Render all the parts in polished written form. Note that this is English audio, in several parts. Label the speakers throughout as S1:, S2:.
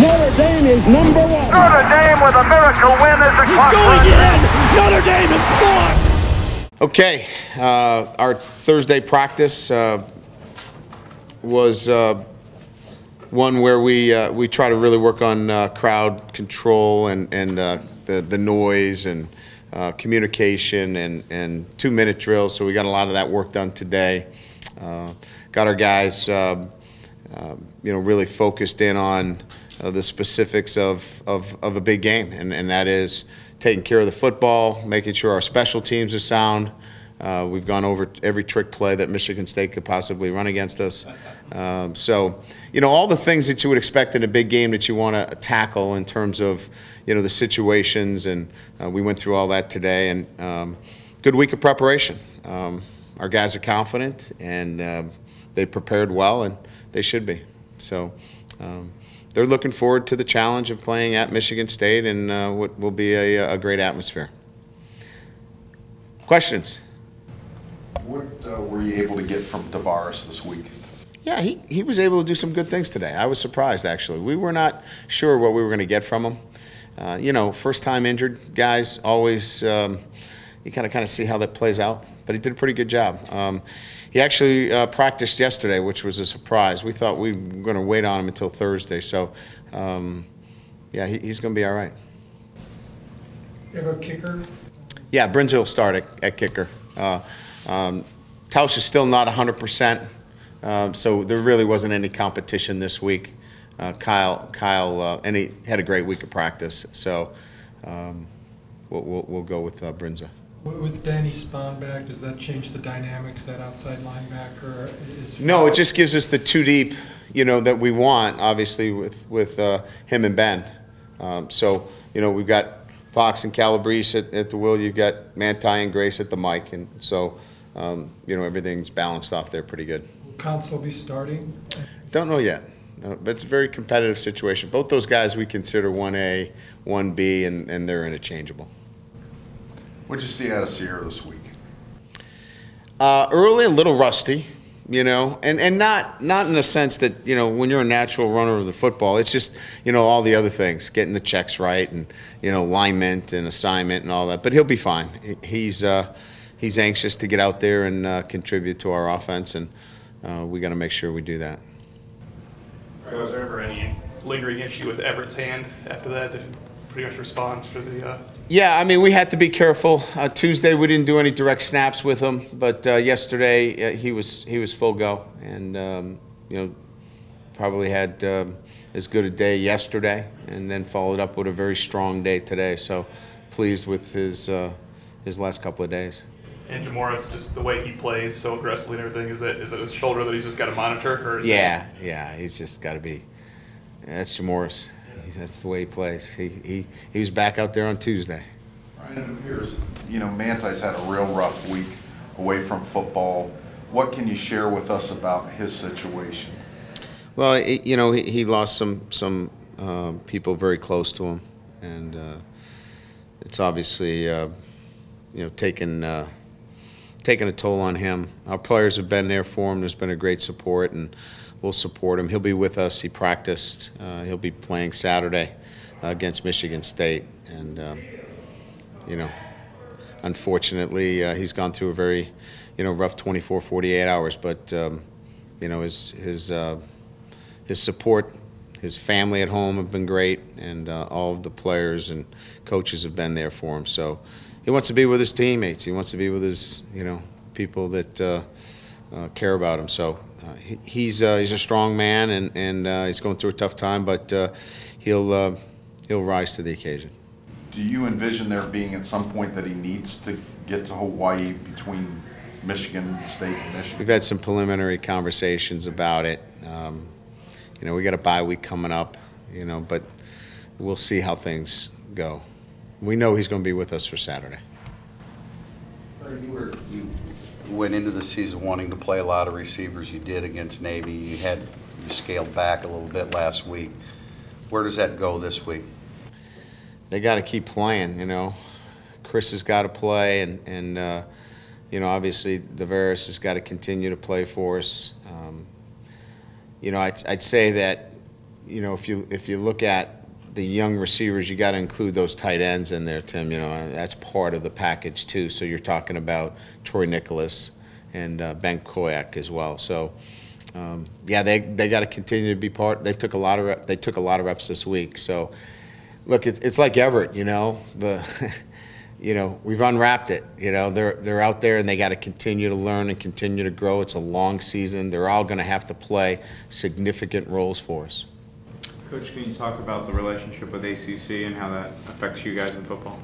S1: Notre Dame is number one.
S2: Notre Dame with a miracle win as a
S1: He's going in. Notre Dame has scored.
S3: Okay, our Thursday practice was one where we try to really work on crowd control and the noise and communication and 2-minute drills. So we got a lot of that work done today. Got our guys, really focused in on the specifics of a big game, and that is taking care of the football, making sure our special teams are sound. We've gone over every trick play that Michigan State could possibly run against us. So, all the things that you would expect in a big game that you want to tackle in terms of, the situations, and we went through all that today, and good week of preparation. Our guys are confident, and they prepared well, and they should be. So they're looking forward to the challenge of playing at Michigan State and what will be a great atmosphere. Questions?
S4: What were you able to get from Tavares this week?
S3: Yeah, he was able to do some good things today. I was surprised, actually. We were not sure what we were going to get from him. First-time injured guys always, you kind of see how that plays out. But he did a pretty good job. He actually practiced yesterday, which was a surprise. We thought we were going to wait on him until Thursday. So, he's going to be all right.
S5: You have a kicker?
S3: Yeah, Brinza will start at kicker. Tausch is still not 100%, so there really wasn't any competition this week. Kyle, and he had a great week of practice, so we'll go with Brinza.
S5: With Danny Spahn back, does that change the dynamics, that outside linebacker?
S3: No, it just gives us the two deep, that we want, obviously, with him and Ben. We've got Fox and Calabrese at the wheel. You've got Manti and Grace at the mic, and so everything's balanced off there pretty good.
S5: Will Council be starting?
S3: Don't know yet, but it's a very competitive situation. Both those guys we consider 1A, 1B, and they're interchangeable.
S4: What did you see out of Sierra this week?
S3: Early, a little rusty, and not in the sense that, when you're a natural runner of the football, it's just, all the other things, getting the checks right and, alignment and assignment and all that. But he'll be fine. He's anxious to get out there and contribute to our offense, and we got to make sure we do that.
S6: Was there ever any lingering issue with Everett's hand after that? Did he pretty much respond for the
S3: Yeah, we had to be careful. Tuesday we didn't do any direct snaps with him, but yesterday he was full go, and probably had as good a day yesterday, and then followed up with a very strong day today. So pleased with his last couple of days.
S6: And Jamoris, just the way he plays so aggressively and everything, is it his shoulder that he's just got to monitor? Or is
S3: yeah, he's just got to be. That's Jamoris. That's the way he plays. He was back out there on Tuesday.
S4: Ryan, it appears, Manti's had a real rough week away from football. What can you share with us about his situation?
S3: Well, he lost some people very close to him, and it's obviously taken a toll on him. Our players have been there for him. There's been a great support, and we'll support him. He'll be with us. He practiced. He'll be playing Saturday against Michigan State, and unfortunately, he's gone through a very rough 24, 48 hours. But his support, his family at home have been great, and all of the players and coaches have been there for him. So he wants to be with his teammates. He wants to be with his people that care about him. So he's a strong man, and he's going through a tough time, but he'll rise to the occasion.
S4: Do you envision there being at some point that he needs to get to Hawaii between Michigan State and Michigan?
S3: We've had some preliminary conversations about it. We got a bye week coming up, but we'll see how things go. We know he's going to be with us for Saturday.
S7: You went into the season wanting to play a lot of receivers. You did against Navy. You scaled back a little bit last week. Where does that go this week?
S3: They got to keep playing, Chris has got to play, and obviously Tavares has got to continue to play for us. I'd say that if you look at the young receivers, you got to include those tight ends in there, Tim. That's part of the package too. So you're talking about Troy Nicholas and Ben Koyak as well. So yeah, they got to continue to be part. They took a lot of reps this week. So look, it's like Everett. We've unwrapped it. They're out there and they got to continue to learn and continue to grow. It's a long season. They're all going to have to play significant roles for us.
S8: Coach, can you talk about the relationship with ACC and how that affects you guys in football?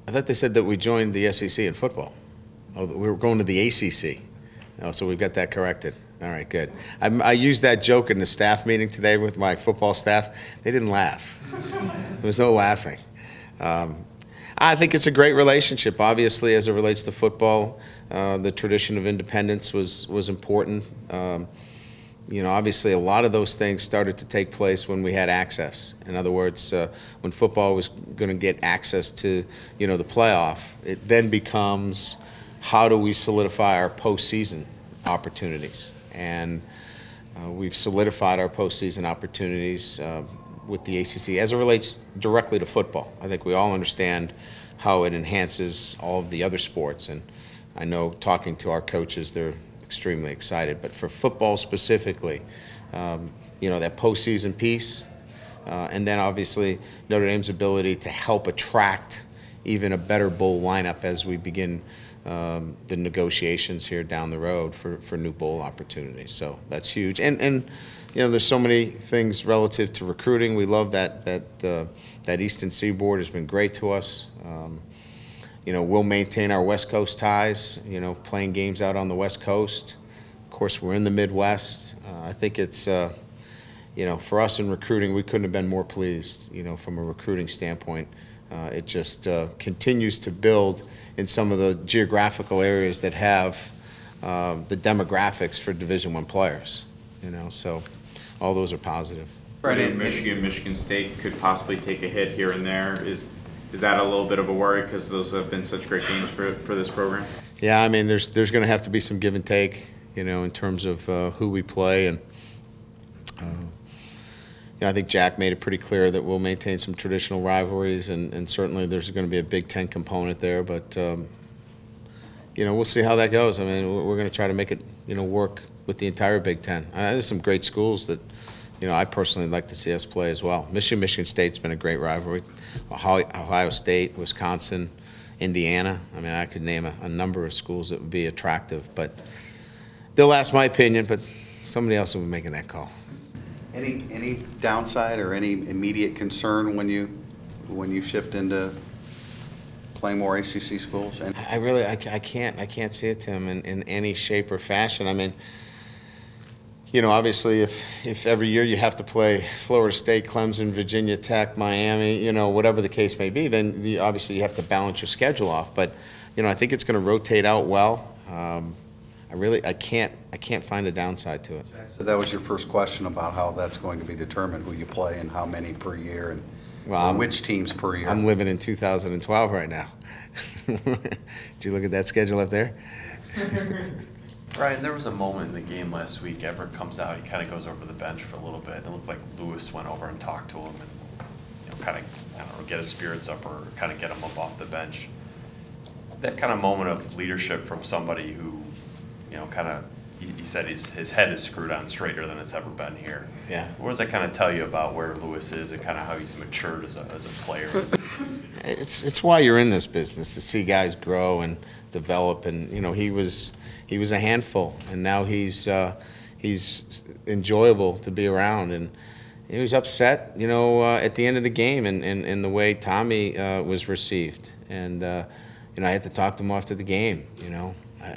S3: I thought they said that we joined the SEC in football. Oh, we were going to the ACC. Oh, so we've got that corrected. All right, good. I used that joke in the staff meeting today with my football staff. They didn't laugh. There was no laughing. I think it's a great relationship. Obviously, as it relates to football, the tradition of independence was important. Obviously a lot of those things started to take place when we had access. In other words, when football was going to get access to, the playoff, it then becomes how do we solidify our postseason opportunities? And we've solidified our postseason opportunities with the ACC as it relates directly to football. I think we all understand how it enhances all of the other sports. And I know talking to our coaches, they're extremely excited. But for football specifically, that postseason piece, and then obviously Notre Dame's ability to help attract even a better bowl lineup as we begin the negotiations here down the road for new bowl opportunities. So that's huge. And there's so many things relative to recruiting. We love that Eastern Seaboard has been great to us. We'll maintain our West Coast ties, playing games out on the West Coast. Of course, we're in the Midwest. I think it's, for us in recruiting, we couldn't have been more pleased, from a recruiting standpoint. It just continues to build in some of the geographical areas that have the demographics for Division I players, so all those are positive.
S8: Right, Michigan State could possibly take a hit here and there. Is that a little bit of a worry because those have been such great games for this program?
S3: Yeah, I mean, there's going to have to be some give and take, in terms of who we play. And I think Jack made it pretty clear that we'll maintain some traditional rivalries, and certainly there's going to be a Big Ten component there. But, we'll see how that goes. I mean, we're going to try to make it, work with the entire Big Ten. There's some great schools that I personally like to see us play as well. Michigan State's been a great rivalry. Ohio State, Wisconsin, Indiana. I mean, I could name a number of schools that would be attractive. But they'll ask my opinion, but somebody else will be making that call.
S7: Any downside or any immediate concern when you shift into playing more ACC schools? And
S3: I can't see it, Tim, in any shape or fashion. I mean, obviously, if every year you have to play Florida State, Clemson, Virginia Tech, Miami, whatever the case may be, then obviously you have to balance your schedule off. But, I think it's going to rotate out well. I can't find a downside to it.
S7: So that was your first question about how that's going to be determined, who you play and how many per year, and which teams per year.
S3: I'm living in 2012 right now. Did you look at that schedule up there?
S9: Ryan, there was a moment in the game last week, Everett comes out, he kind of goes over the bench for a little bit, and it looked like Lewis went over and talked to him and kind of, get his spirits up or kind of get him up off the bench. That kind of moment of leadership from somebody who, he said his head is screwed on straighter than it's ever been here.
S3: Yeah.
S9: What does that kind of tell you about where Lewis is and kind of how he's matured as a player?
S3: It's why you're in this business, to see guys grow and develop, and he was a handful, and now he's enjoyable to be around. And he was upset, at the end of the game, and the way Tommy was received. And I had to talk to him after the game.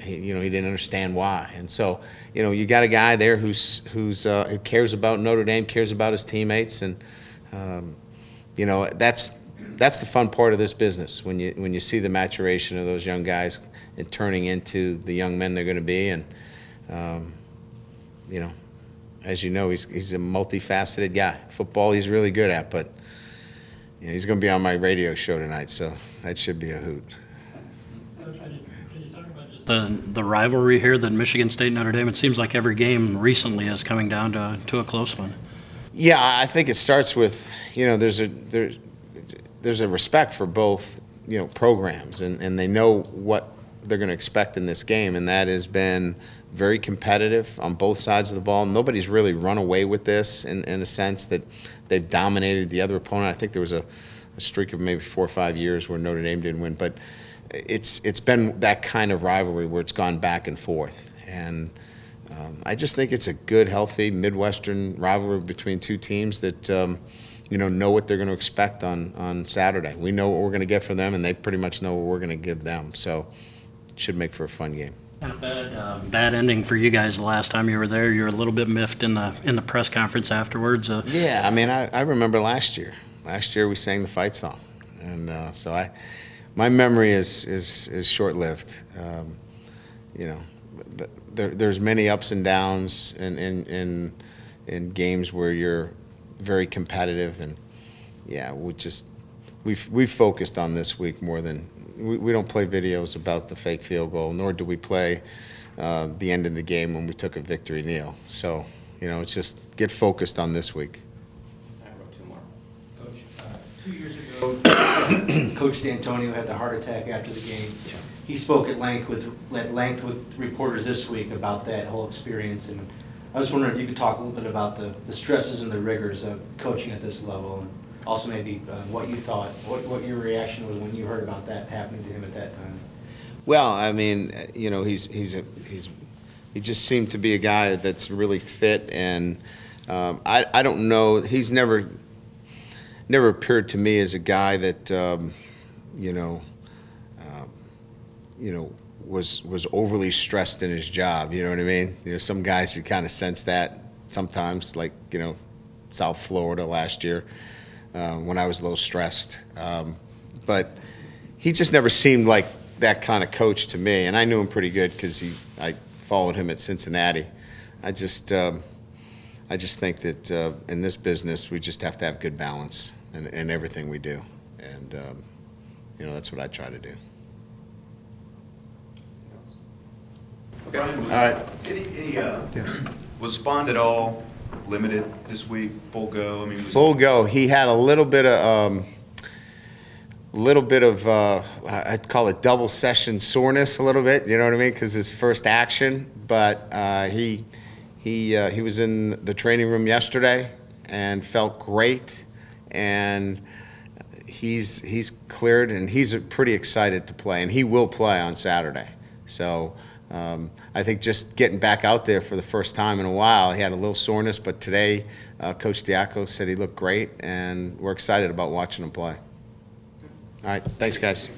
S3: He didn't understand why. And so, you got a guy there who cares about Notre Dame, cares about his teammates, and that's the fun part of this business, when you see the maturation of those young guys and turning into the young men they're going to be. And as you know, he's a multifaceted guy. Football he's really good at, but he's going to be on my radio show tonight, so that should be a hoot.
S10: Coach, can you talk about just the rivalry here that Michigan State Notre Dame? It seems like every game recently is coming down to a close one.
S3: Yeah, I think it starts with, there's a respect for both, programs, and they know what they're going to expect in this game, and that has been very competitive on both sides of the ball. Nobody's really run away with this in a sense that they've dominated the other opponent. I think there was a streak of maybe 4 or 5 years where Notre Dame didn't win, but it's been that kind of rivalry where it's gone back and forth. And I just think it's a good, healthy Midwestern rivalry between two teams that know what they're going to expect on Saturday. We know what we're going to get from them, and they pretty much know what we're going to give them. So it should make for a fun game.
S10: Bad ending for you guys the last time you were there. You were a little bit miffed in the press conference afterwards.
S3: Yeah, I mean, I remember last year. Last year we sang the fight song, and my memory is short-lived. There's many ups and downs in games where you're very competitive, and yeah, we've focused on this week more than we don't play videos about the fake field goal, nor do we play the end of the game when we took a victory kneel. So it's just get focused on this week.
S11: I have 2 more. Coach, 2 years ago, Coach D'Antonio had the heart attack after the game. He spoke at length with reporters this week about that whole experience, and I was wondering if you could talk a little bit about the stresses and the rigors of coaching at this level, and also maybe what you thought, what your reaction was when you heard about that happening to him at that time.
S3: Well, I mean, he just seemed to be a guy that's really fit, and I don't know, he's never appeared to me as a guy that was overly stressed in his job. You know what I mean? Some guys, you kind of sense that sometimes, like South Florida last year when I was a little stressed. But he just never seemed like that kind of coach to me, and I knew him pretty good because I followed him at Cincinnati. I just think that in this business we just have to have good balance in everything we do, and that's what I try to do.
S12: Okay.
S3: All right.
S12: Yes. Was Spond at all limited this week? Full go? I mean,
S3: full go. He had a little bit of I'd call it double session soreness a little bit. You know what I mean? Because his first action, but he was in the training room yesterday and felt great, and he's cleared, and he's pretty excited to play, and he will play on Saturday. So. I think just getting back out there for the first time in a while, he had a little soreness, but today Coach Diaco said he looked great, and we're excited about watching him play. All right, thanks, guys.